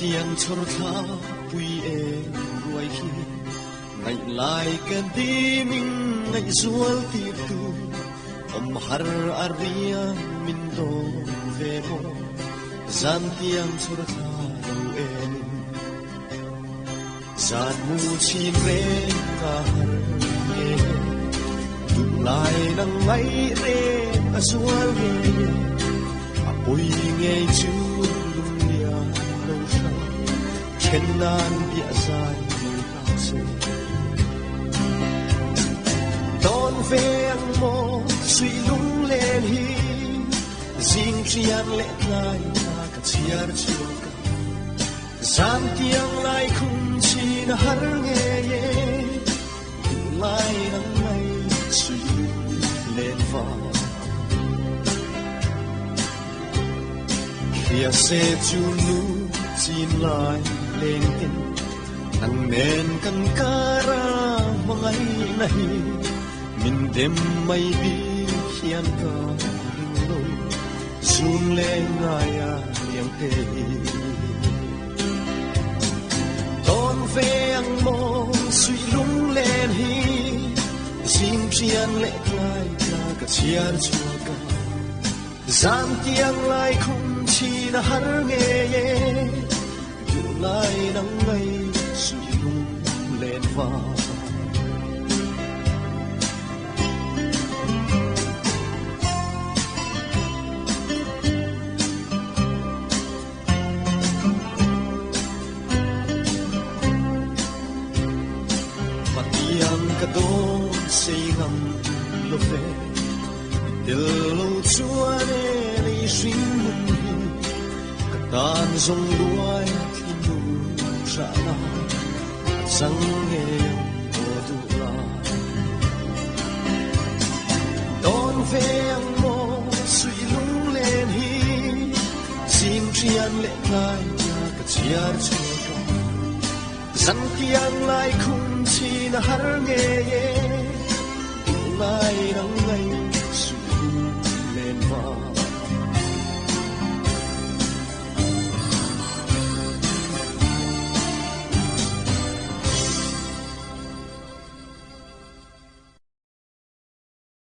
tiang chor tha pui e ruai hi ngai lai ka di min ngai zual ti tu om har aria min do ve mo zan tiang chor tha lo en zan mu chin re ka har ye lai nang ngai re azual ye apoi ngai chu khen nan bia sai ta se don ve ang mo suy lung lên hi jing chiang le lai ta ka chiar chu ka zam tiang lai khum chi na har nge ye lai nang mai suy lên va kia se chu nu chin lai lên tin nang men kan kara mangai nahi min dem mai bi hian ka lo sun le ngaya yang te ton ve ang mo suy lung lên hi sim chian le lai ka ka chiar chua ka zam tiang lai khum chi na har nge ye lai nắng ngây suy lung lên va patiang ka don say ngam lo ve del lo chua ne li swing ka tan zong luai sana sang nghe ô du la don ve ang mo suy lung lên hi sim chian le ngai ya ka chiar chu ka zan kiang lai khum chi na har nge ye lai nang ngai